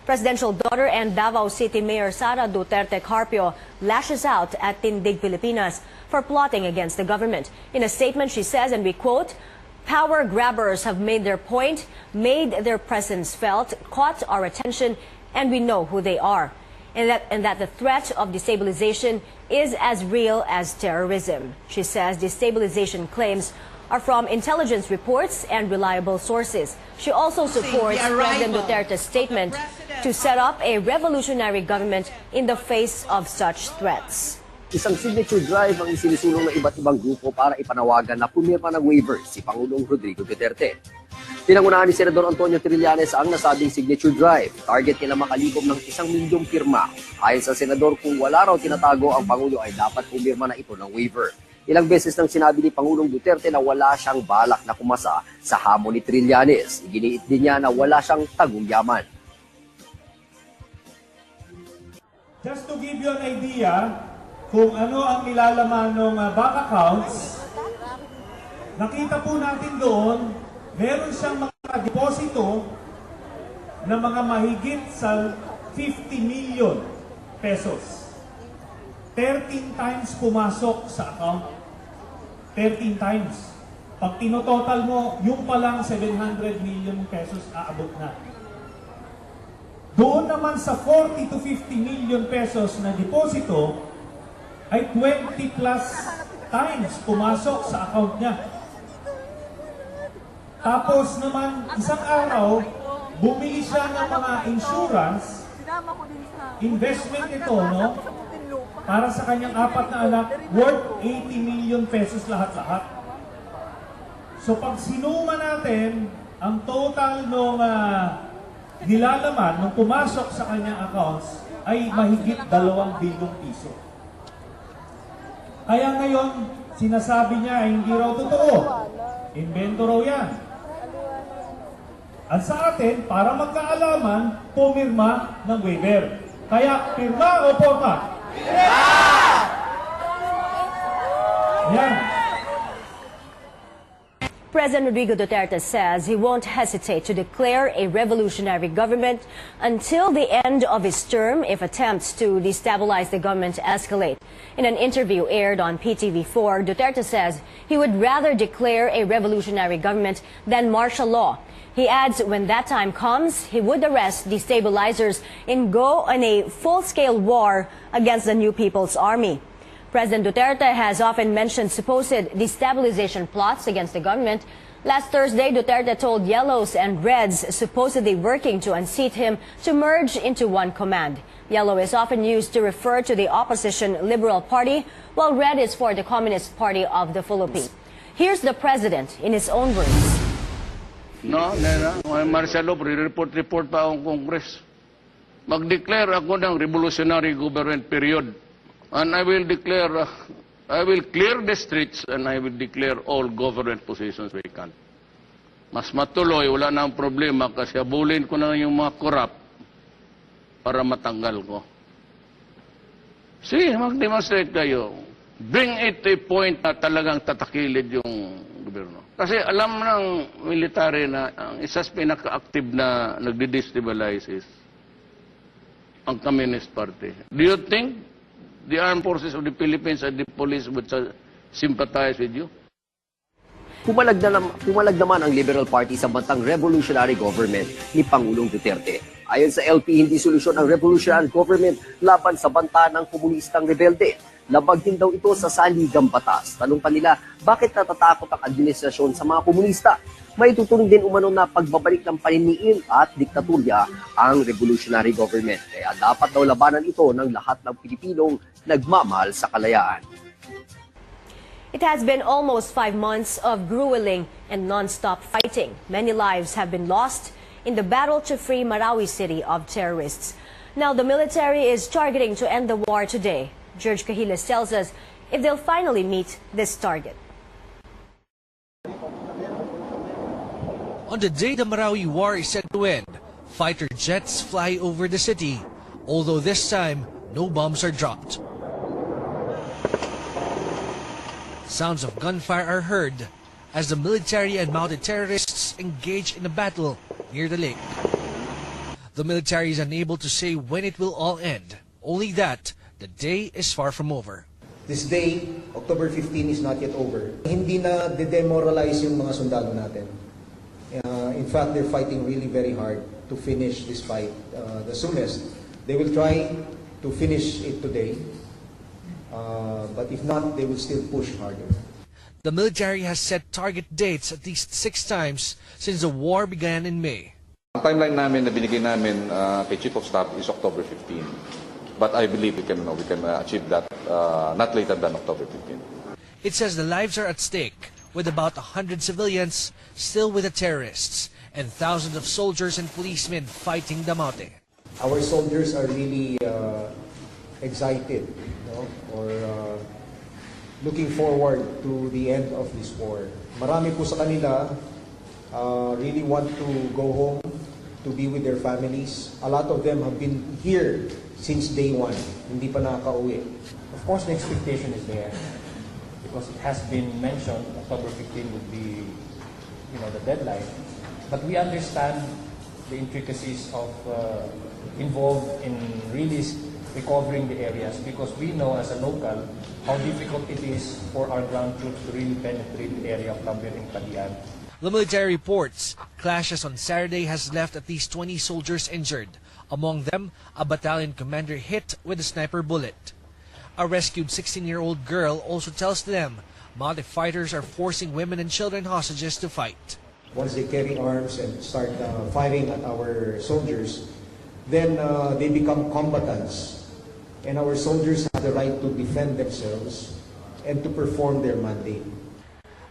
Presidential daughter and Davao City Mayor Sara Duterte Carpio lashes out at Tindig Pilipinas for plotting against the government. In a statement, she says, and we quote, "Power grabbers have made their point, made their presence felt, caught our attention, and we know who they are. And that the threat of destabilization is as real as terrorism." She says destabilization claims are from intelligence reports and reliable sources. She also supports President Duterte's statement to set up a revolutionary government in the face of such threats. Isang signature drive ang isinusulong ng iba't ibang grupo para ipanawagan na pumirma ng waiver si Pangulong Rodrigo Duterte. Pinangunahan ni Senador Antonio Trillanes ang nasabing signature drive. Target nila makalibom ng 1 milyong pirma. Ayon sa Senador, kung wala raw tinatago ang Pangulo ay dapat pumirma na ito ng waiver. Ilang beses nang sinabi ni Pangulong Duterte na wala siyang balak na kumasa sa hamon ni Trillanes. Iginiit din niya na wala siyang tagong yaman. Just to give you an idea kung ano ang nilalaman ng bank accounts, nakita po natin doon, meron siyang mga deposito na mga mahigit sa 50 million pesos. 13 times pumasok sa account. 13 times. Pag tinototal mo, yung palang 700 million pesos aabot na. Doon naman sa 40 to 50 million pesos na deposito, ay 20 plus times pumasok sa account niya. Tapos naman, isang araw, bumili siya ng mga insurance, investment ito, no? Para sa kanyang 4 na anak, worth 80 million pesos lahat-lahat. So pag sinuma natin, ang total ng nilalaman nung pumasok sa kanyang accounts ay mahigit 2 bilyong piso. Kaya ngayon, sinasabi niya ay hindi raw totoo. Invento raw yan. At sa atin, para magkaalaman, pumirma ng waiver. Kaya, pirma o porma? President Rodrigo Duterte says he won't hesitate to declare a revolutionary government until the end of his term if attempts to destabilize the government escalate. In an interview aired on PTV4, Duterte says he would rather declare a revolutionary government than martial law. He adds when that time comes, he would arrest destabilizers and go on a full-scale war against the New People's Army. President Duterte has often mentioned supposed destabilization plots against the government. Last Thursday, Duterte told Yellows and Reds supposedly working to unseat him to merge into one command. Yellow is often used to refer to the opposition Liberal Party, while Red is for the Communist Party of the Philippines. Here's the president in his own words. No, Marcelo, report pa akong Congress. Mag-declare ako ng revolutionary government period. And I will declare, I will clear the streets and I will declare all government positions vacant. Mas matuloy, wala na ang problema kasi abulin ko na yung mga corrupt para matanggal ko. Sige, mag-demonstrate kayo. Bring it to a point na talagang tatakilid yung gobyerno. Kasi alam ng military na ang isa sa pinaka-active na nagdi-destabilize is ang Communist Party. Do you think the armed forces of the Philippines and the police would sympathize with you? Pumalag naman ang Liberal Party sa bantang revolutionary government ni Pangulong Duterte. Ayon sa LP, hindi solusyon ang revolutionary government laban sa banta ng komunistang rebelde. Labag din daw ito sa saligang batas. Tanong pa nila, bakit natatakot ang administrasyon sa mga komunista? May tuturing din umano na pagbabalik ng paniniin at diktatorya ang revolutionary government. Kaya dapat daw labanan ito ng lahat ng Pilipinong nagmamahal sa kalayaan. It has been almost 5 months of grueling and non-stop fighting. Many lives have been lost in the battle to free Marawi city of terrorists. Now the military is targeting to end the war today. George Cahiles tells us if they'll finally meet this target. On the day the Marawi war is set to end, fighter jets fly over the city, although this time no bombs are dropped. Sounds of gunfire are heard as the military and mounted terrorists engage in a battle near the lake. The military is unable to say when it will all end, only that the day is far from over. This day, October 15, is not yet over. Hindi na de-demoralize yung mga sundalo natin. In fact, they're fighting really very hard to finish this fight the soonest. They will try to finish it today, but if not, they will still push harder. The military has set target dates at least 6 times since the war began in May. Ang timeline namin na binigay namin kay Chief of Staff is October 15. But I believe we can achieve that not later than October 15. It says the lives are at stake, with about 100 civilians still with the terrorists and thousands of soldiers and policemen fighting the Maute. Our soldiers are really excited, or looking forward to the end of this war. Marami po sa kanila really want to go home to be with their families. A lot of them have been here since day one, hindi pa nakaka-uwi. Of course, the expectation is there because it has been mentioned October 15 would be, the deadline. But we understand the intricacies of involved in really recovering the areas because we know as a local how difficult it is for our ground troops to really penetrate the area of Lambir and Padian. The military reports clashes on Saturday has left at least 20 soldiers injured. Among them, a battalion commander hit with a sniper bullet. A rescued 16-year-old girl also tells them Maute fighters are forcing women and children hostages to fight. Once they carry arms and start firing at our soldiers, then they become combatants. And our soldiers have the right to defend themselves and to perform their mandate.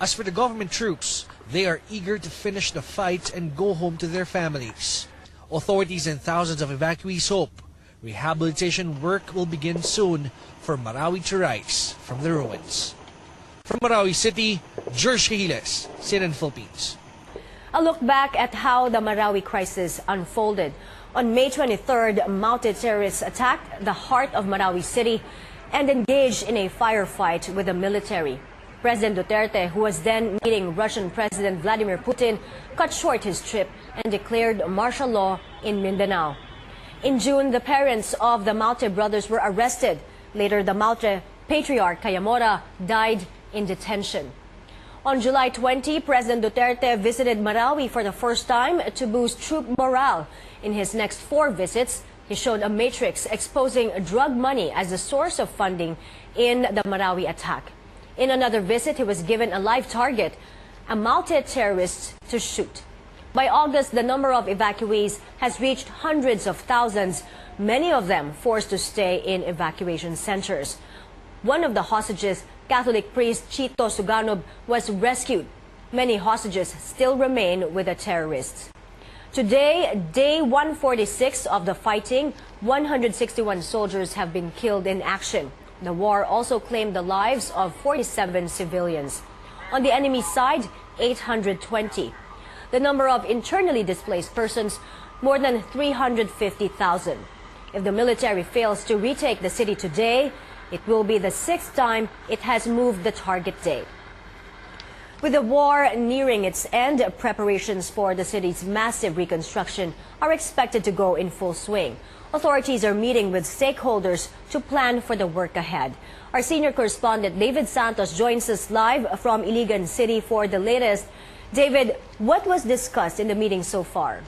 As for the government troops, they are eager to finish the fight and go home to their families. Authorities and thousands of evacuees hope rehabilitation work will begin soon for Marawi to rise from the ruins. From Marawi City, George Hiles, CNN Philippines. A look back at how the Marawi crisis unfolded. On May 23rd, mounted terrorists attacked the heart of Marawi City and engaged in a firefight with the military. President Duterte, who was then meeting Russian President Vladimir Putin, cut short his trip and declared martial law in Mindanao. In June, the parents of the Maute brothers were arrested. Later, the Maute patriarch Kayamora died in detention. On July 20, President Duterte visited Marawi for the first time to boost troop morale. In his next 4 visits, he showed a matrix exposing drug money as the source of funding in the Marawi attack. In another visit, he was given a live target, a Maute terrorist, to shoot. By August, the number of evacuees has reached hundreds of thousands, many of them forced to stay in evacuation centers. One of the hostages, Catholic priest Chito Suganob, was rescued. Many hostages still remain with the terrorists. Today, day 146 of the fighting, 161 soldiers have been killed in action. The war also claimed the lives of 47 civilians. On the enemy side, 820. The number of internally displaced persons, more than 350,000. If the military fails to retake the city today, it will be the 6th time it has moved the target date. With the war nearing its end, preparations for the city's massive reconstruction are expected to go in full swing. Authorities are meeting with stakeholders to plan for the work ahead. Our senior correspondent David Santos joins us live from Iligan City for the latest. David, what was discussed in the meeting so far?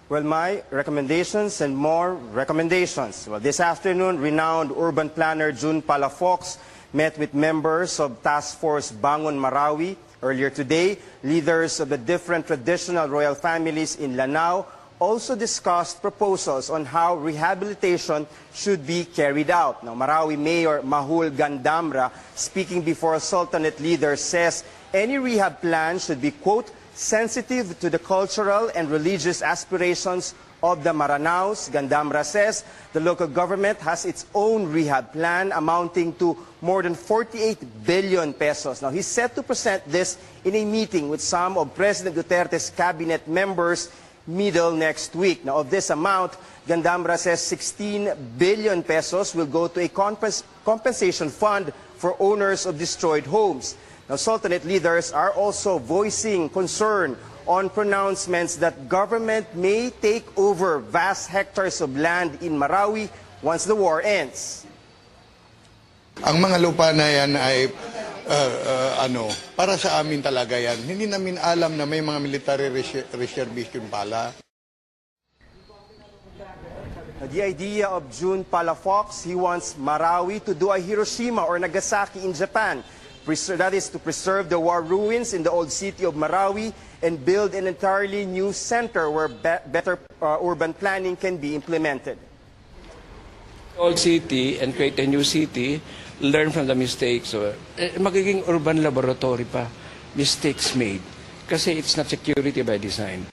Well, my recommendations and more recommendations. Well, this afternoon, renowned urban planner June Palafox met with members of Task Force Bangon Marawi. Earlier today, leaders of the different traditional royal families in Lanao also discussed proposals on how rehabilitation should be carried out. Now, Marawi Mayor Mahul Gandamra, speaking before Sultanate leaders, says any rehab plan should be, quote, sensitive to the cultural and religious aspirations of the Maranaos. Gandamra says the local government has its own rehab plan amounting to more than 48 billion pesos. Now, he's set to present this in a meeting with some of President Duterte's cabinet members middle next week. Now, of this amount, Gandamra says 16 billion pesos will go to a compensation fund for owners of destroyed homes. Now, Sultanate leaders are also voicing concern on pronouncements that government may take over vast hectares of land in Marawi once the war ends. Ang mga lupa na yan ay para sa amin talaga yan. Hindi namin alam na may mga military reservation pala. The idea of June Palafox, he wants Marawi to do a Hiroshima or Nagasaki in Japan. That is to preserve the war ruins in the old city of Marawi and build an entirely new center where better urban planning can be implemented. Old city and create a new city, learn from the mistakes. Magiging urban laboratory pa, mistakes made. Kasi it's not security by design.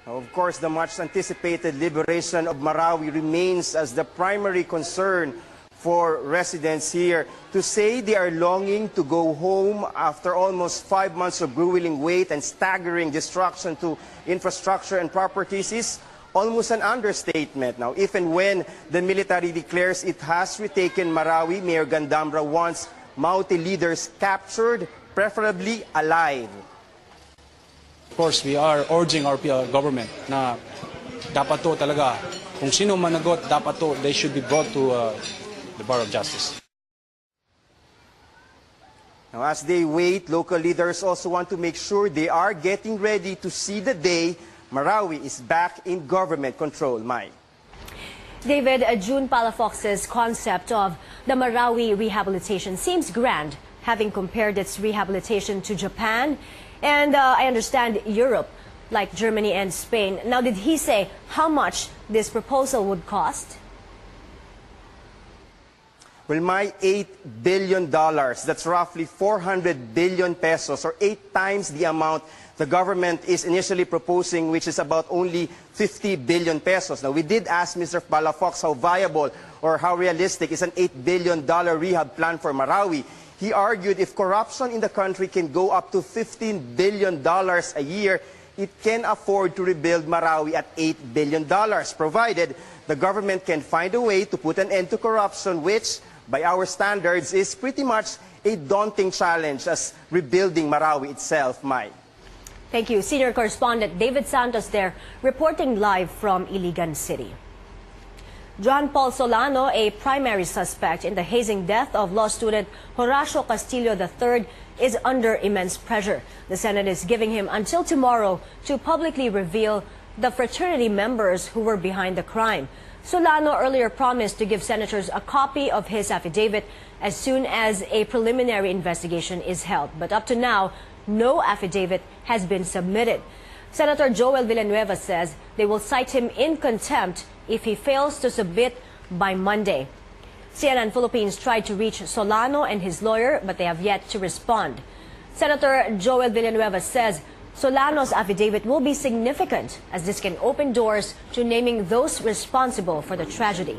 Of course, the much-anticipated liberation of Marawi remains as the primary concern for residents here. To say they are longing to go home after almost 5 months of grueling wait and staggering destruction to infrastructure and properties is almost an understatement. Now, if and when the military declares it has retaken Marawi, Mayor Gandamra wants Maute leaders captured, preferably alive. Of course, we are urging our government na dapat to talaga, kung sino managot, dapat to, they should be brought to the bar of justice. Now, as they wait, local leaders also want to make sure they are getting ready to see the day Marawi is back in government control. Mai. David, June Palafox's concept of the Marawi rehabilitation seems grand, having compared its rehabilitation to Japan and I understand Europe, like Germany and Spain. Now, did he say how much this proposal would cost? Well, my $8 billion, that's roughly 400 billion pesos, or 8 times the amount the government is initially proposing, which is about only 50 billion pesos. Now, we did ask Mr. Palafox how viable or how realistic is an $8 billion rehab plan for Marawi. He argued if corruption in the country can go up to $15 billion a year, it can afford to rebuild Marawi at $8 billion, provided the government can find a way to put an end to corruption, which, by our standards, is pretty much a daunting challenge as rebuilding Marawi itself, Mai. Thank you. Senior correspondent David Santos there, reporting live from Iligan City. John Paul Solano, a primary suspect in the hazing death of law student Horacio Castillo III, is under immense pressure. The Senate is giving him until tomorrow to publicly reveal the fraternity members who were behind the crime. Solano earlier promised to give senators a copy of his affidavit as soon as a preliminary investigation is held. But up to now, no affidavit has been submitted. Senator Joel Villanueva says they will cite him in contempt if he fails to submit by Monday. CNN Philippines tried to reach Solano and his lawyer, but they have yet to respond. Senator Joel Villanueva says Solano's affidavit will be significant as this can open doors to naming those responsible for the tragedy.